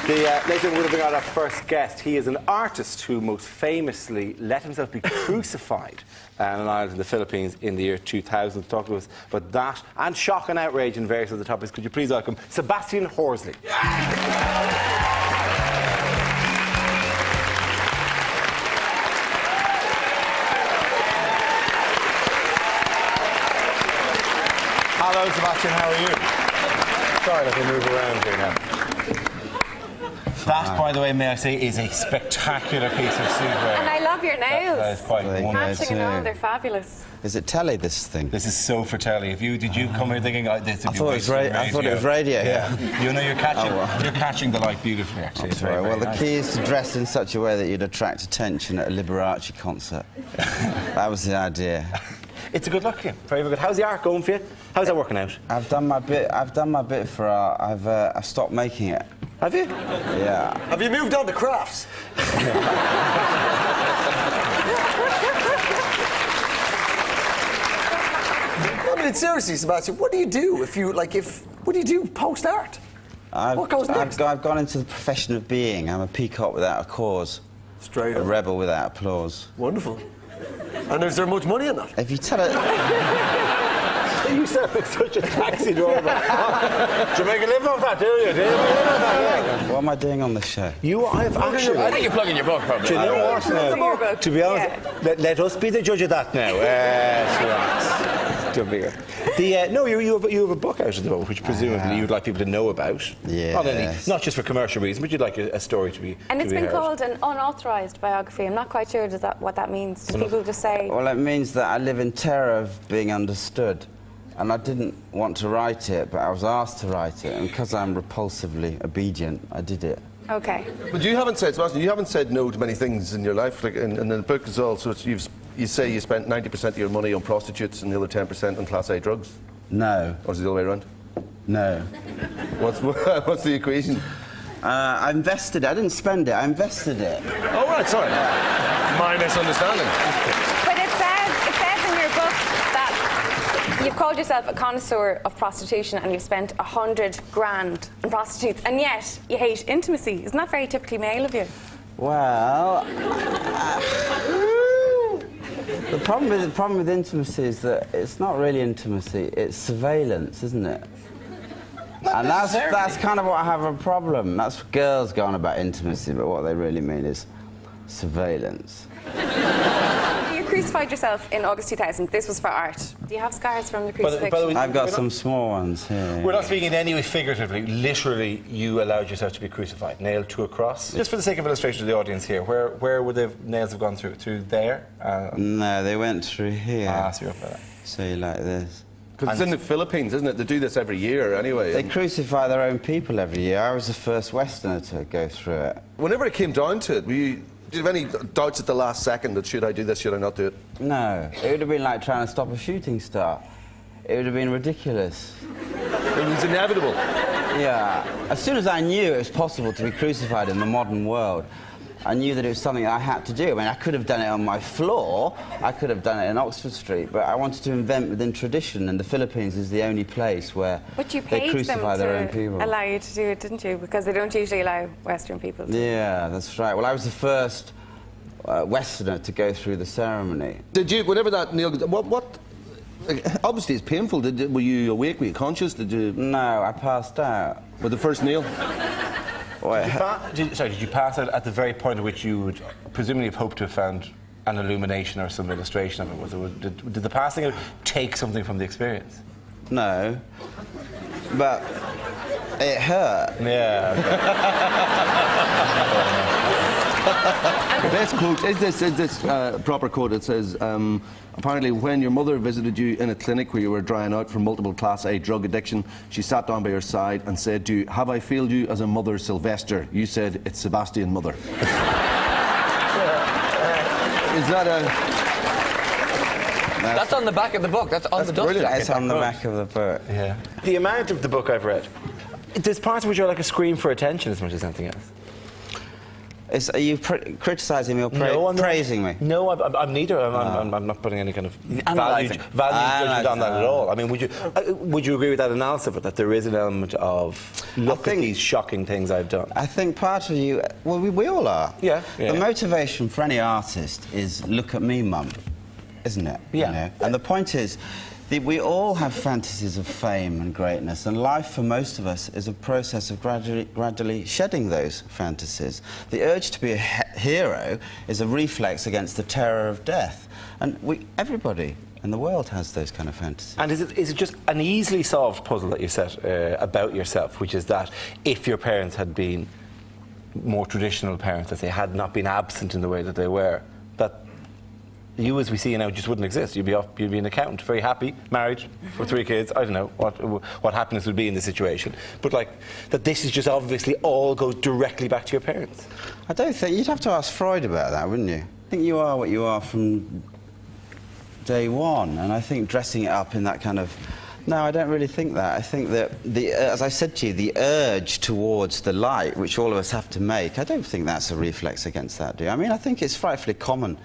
Later we're going to bring out our first guest. He is an artist who most famously let himself be crucified on an island in the Philippines in the year 2000. To talk to us about that and shock and outrage and various other topics, could you please welcome Sebastian Horsley. Hello, Sebastian, how are you? Sorry, let me move around here now. That, by the way, may I say, is a spectacular piece of seaweed. And I love your nails. That is quite wonderful. Matching and all, they're fabulous. Is it telly, this thing? This is so for telly. Did you come here thinking, oh, this would be I thought it was radio. Yeah. You know, you're catching the light beautifully, actually. It's very, well, very the nice. key is to dress in such a way that you'd attract attention at a Liberace concert. That was the idea. It's a good look for you. Very, very good. How's the art going for you? How's that working out? I've done my bit for art. I've stopped making it. Have you? Yeah. Have you moved on to crafts? I mean, seriously, Sebastian, what do you do if you what do you do post art? What goes next? I've gone into the profession of being. I'm a peacock without a cause. Straight a up. rebel without applause. Wonderful. And is there much money in that? If you tell it. You sound like such a taxi driver. Do you make a living off that, do you? Yeah. What am I doing on this show? I've actually... I think you're plugging your book, probably. Do you know what now? To be honest, let us be the judge of that now. Don't be no, you have a book out at the moment, which presumably you'd like people to know about. Yeah. Not just for commercial reasons, but you'd like a story to be. And it's been heard. called an unauthorised biography. I'm not quite sure what that means. Do people just say? Well, it means that I live in terror of being understood. And I didn't want to write it, but I was asked to write it, and because I'm repulsively obedient, I did it. Okay. But you haven't said, Sebastian, you haven't said no to many things in your life. Like, and the book is also, you say you spent 90% of your money on prostitutes and the other 10% on Class A drugs. No. Or is it the other way around? No. What's the equation? I invested it. I didn't spend it. I invested it. Oh, right, sorry. My misunderstanding. But it says in your book that you've called yourself a connoisseur of prostitution and you've spent 100 grand on prostitutes, and yet you hate intimacy. Isn't that very typically male of you? Well, the problem with intimacy is that it's not really intimacy. It's surveillance, isn't it? And that's kind of what I have a problem. That's girls go on about intimacy, but what they really mean is surveillance. You crucified yourself in August 2000. This was for art. Do you have scars from the crucifixion? By the way, I've got some small ones here. We're not speaking in any way figuratively. Literally, you allowed yourself to be crucified, nailed to a cross. Just for the sake of illustration to the audience here, where would the nails have gone through? Through there? No, they went through here. So you're up by that. So you like this. Because it's in the Philippines, isn't it? They do this every year anyway. They crucify their own people every year. I was the first Westerner to go through it. Whenever it came down to it, did you have any doubts at the last second that should I do this, should I not do it? No. It would have been like trying to stop a shooting star. It would have been ridiculous. It was inevitable. Yeah. As soon as I knew it was possible to be crucified in the modern world, I knew that it was something I had to do. I mean, I could have done it on my floor, I could have done it in Oxford Street, but I wanted to invent within tradition, and the Philippines is the only place where they crucify their own people. Allow you to do it, didn't you? Because they don't usually allow Western people to. Yeah, that's right. Well, I was the first Westerner to go through the ceremony. Did you, whenever that nail, obviously it's painful. Were you awake? Were you conscious? Did you? No, I passed out. With the first nail? Did you pass out at the very point at which you would presumably have hoped to have found an illumination or some illustration of it? Did the passing out take something from the experience? No, but it hurt. Yeah. The best quote is this proper quote. It says, apparently when your mother visited you in a clinic where you were drying out from multiple Class A drug addiction, she sat down by your side and said to you, "Have I failed you as a mother, Sylvester?" You said, "It's Sebastian, mother." Is that a... That's on the back of the book. That's on the dust jacket. It's on the back of the book. Yeah. The amount of the book I've read, there's parts which are like a scream for attention as much as anything else. Are you criticising me or praising me? No, I'm neither. I'm not putting any kind of value judgment on that at all. I mean, would you agree with that analysis of it, that there is an element of look at these shocking things I've done? I think part of you, well, we all are. Yeah. The motivation for any artist is look at me, mum, isn't it? Yeah. You know? And the point is, we all have fantasies of fame and greatness, and life for most of us is a process of gradually shedding those fantasies. The urge to be a hero is a reflex against the terror of death, and everybody in the world has those kind of fantasies. And is it just an easily solved puzzle that you set about yourself, which is that if your parents had been more traditional parents, that they had not been absent in the way that they were, that you, as we see now, just wouldn't exist. You'd be an accountant, very happy, married, with 3 kids. I don't know what happiness would be in this situation. But, like, that this is just obviously all goes directly back to your parents. I don't think... You'd have to ask Freud about that, wouldn't you? I think you are what you are from day one, and I think dressing it up in that kind of... No, I don't really think that. I think that, as I said to you, the urge towards the light, which all of us have to make, I don't think that's a reflex against that, do you? I mean, I think it's frightfully common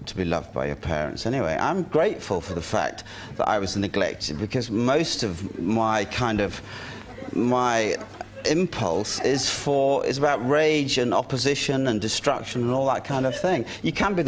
to be loved by your parents. Anyway, I'm grateful for the fact that I was neglected, because most of my impulse is about rage and opposition and destruction and all that kind of thing. You can be the